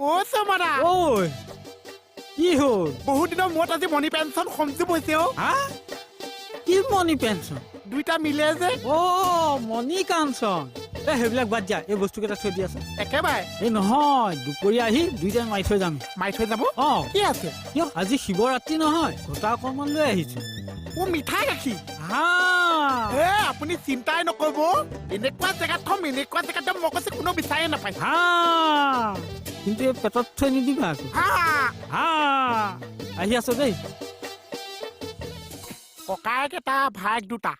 ও সমৰা ঐ কি হ'ল বহুত দিনৰ মূৰত আজি মনি পেঞ্চন সংযোগ হৈছে অ হা কি মনি পেঞ্চন দুইটা মিলে যে মনি কাঞ্চন সেইবিলাক বাদ দিয়া এই বস্তুকেইটা থৈ দি আছে একেবাৰে এই নহয় দুপৰীয়া আহি দুইটা মাৰি থৈ যাম মাৰি থৈ যাব কি আছে কিয় আজি শিৱৰাত্ৰি নহয় ঘটা অকণমান লৈ আহিছো ও মিঠাই গাখীৰ হা আপুনি চিন্তাই নকৰিব এনেকুৱা জেগাত থম এনেকুৱা জেগাত থম মই কৈছে কোনো বিচাৰে নাপায় হা কিন্তু এই পেটত থৈ নিদিবা আকৌ হা আহি আছো দেই ককায়েক এটা ভায়েক দুটা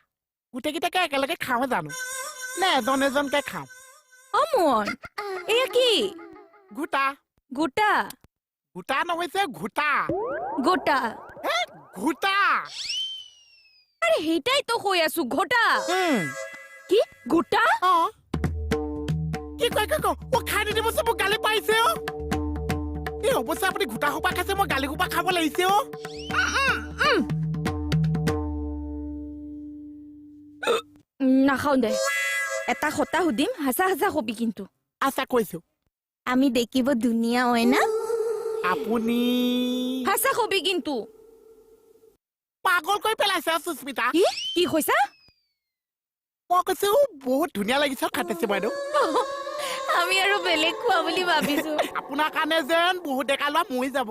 গোটেইকেইটাকে একেলগে খাওঁ জানো নে এজন এজনকে খাওঁ অমন এয়া কি গোটা গোটা গোটা নহৈছে ঘোটা গোটা ঘোটা আরে হেইটাই তো কই আছো ঘটা কি গোটা কি কয় ও খাই নিদিব মোক গালি পাইছে অ এই অৱশ্যে আপুনি ঘোটা সোপা খাইছে মই গালি সোপা খাব লাগিছে অ নাখাও দে এটা কথা সুধিম হাসা হাসা কবি কিন্তু আচ্ছা কৈছো আমি দেখিব ধুনীয়া হয় না আপুনি হাসা কবি কিন্তু পাগল কৰি পেলাইছে সুস্মিতা কি কি কইছা মই কৈছো বহুত ধুনীয়া লাগিছে খাইছে বাইদেউ আমি আৰু বেলেগ খোৱা বুলি ভাবিছো আপোনাৰ কাৰণে যেন বহুত ডেকা লোৱা মৰি যাব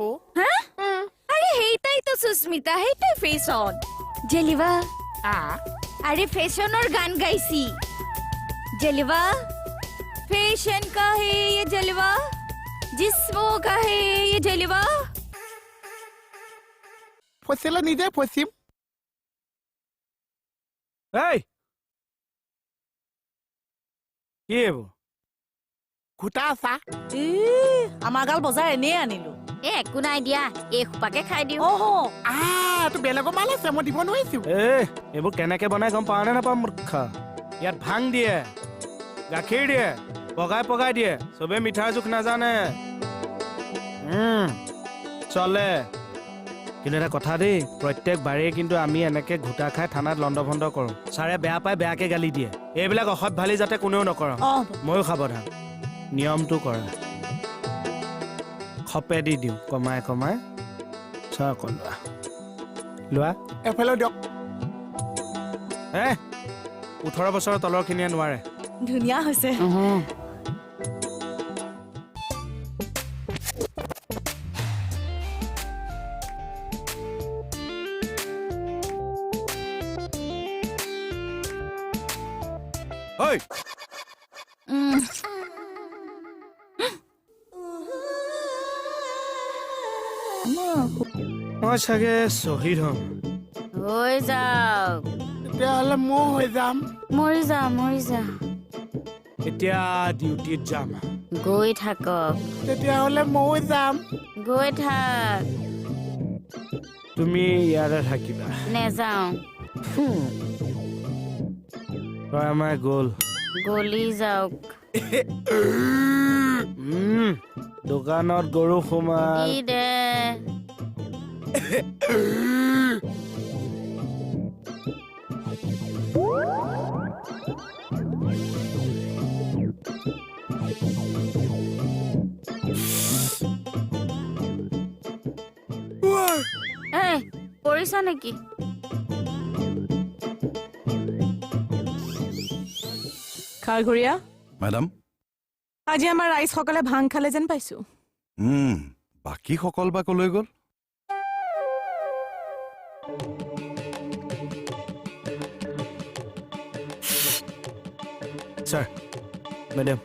আৰে হেইটাই তো সুস্মিতা হেইটাই ফেশন জেলিবা আৰে ফেশনৰ গান গাইছি जलवा फैशन का है ये जलवा जिस्मों का है ये जलवा ফসিলে নিজে ফসিম এই কি এবো ঘুটা আসা আমাৰ গাল বজাৰ এনেই আনিলো একো নাই দিয়া এই খুপাকে খাই দিও তো বেলেগৰ মাল আছে মই দিব নোৱাৰিছো এইবোৰ কেনেকে বনাই গম পাওঁ নে নাপাওঁ মূৰ্খা ইয়াত ভাং দিয়ে গাখীৰ দিয়ে পগাই পগাই দিয়ে চবে মিঠাৰ জোখ নাজানে চলে কিন্তু এটা কথা দেই প্ৰত্যেক বাৰে কিন্তু আমি এনেকে ঘোটা খাই থানাত লণ্ডভণ্ড কৰোঁ ছাৰে বেয়া পাই বেয়াকে গালি দিয়ে এইবিলাক অসভ্যালি যাতে কোনেও নকৰক ময়ো সাৱধান নিয়মটো কৰা খপে দি দিওঁ কমাই কমাই চোৱা আকৌ লোৱা এফালে দিয়ক 18 বছৰৰ তলৰখিনিয়ে নোৱাৰে ধুনীয়া হৈছে ঐ মই চাগে শ্বহীদ হ'ম হৈ যাওক তেতিয়াহ'লে মই হৈ যাম মৰি যা এতিয়া ডিউটিত যাম গৈ থাকক তেতিয়াহ'লে মই যাম গৈ থাক তুমি ইয়াতে থাকিবা নেযাওঁ তই আমাৰ গ'ল গলি যাওক দোকানত গৰু সোমাল ই দে কৰিছা নেকি খাৰঘৰীয়া মেডাম আজি আমাৰ ৰাইজসকলে ভাং খালে যেন পাইছো বাকী সকল বা কলৈ গ'ল ছাৰ মেডাম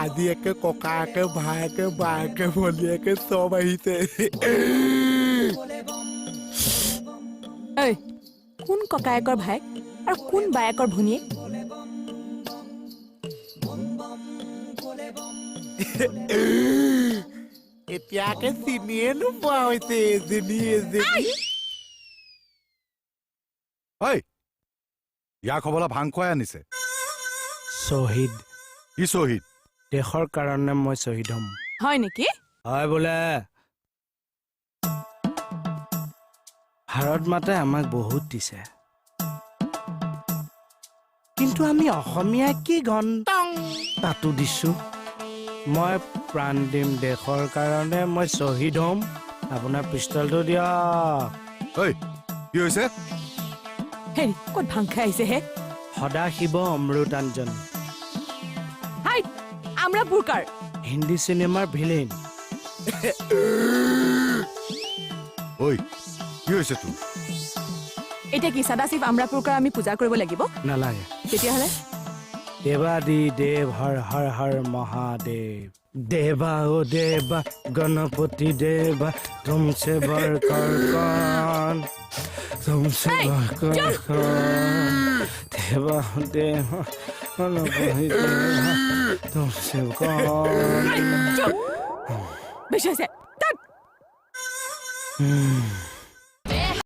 আজি একে ককাকে ভায়েকে বায়েকে ভনীয়েকে চব আহিছে কোন ককায়েকৰ ভাইক আৰু কোন বায়েকৰ ভনীয়েক এতিয়াকে চিনিয়ে নোপোৱা হৈছে এজনী এজনী ঐ ইয়াক হবলা ভাং খুৱাই আনিছে শ্বহীদ কি শ্বহীদ দেশৰ কাৰণে মই শ্বহীদ হ'ম হয় নেকি হয় বোলে ভাৰত মাতে আমাক বহুত দিছে কিন্তু আমি অসমীয়া কি গণ তাতো দিছো মই প্ৰাণ দিম দেশৰ কাৰণে মই শ্বহীদ হ'ম আপোনাৰ পিষ্টলটো দিয়ক ঐ কি হৈছে হেৰি ক'ত ভাং খাই আহিছে হে সদাশিৱ অমৃতাঞ্জন হাই আমৰা বুৰকাৰ হিন্দী চিনেমাৰ ভিলেইন ঐ কি হৈছে তোৰ এতিয়া কি সদাশিৱ আমৰাপুৰকাৰ আমি পূজা কৰিব লাগিব নালাগে তেতিয়াহ'লে দেৱাদি দেৱ হৰ হৰ হৰ মহাদেৱ দেৱা ও দেৱা গণপতি দেৱা তুমছে বৰ কৰ কণ তুমছে এই, বৰ কৰ চুপ! কণ দেৱা ও দেৱা গণপতি দেৱা তুমছে কণ চুপ বেছি হৈছে তাত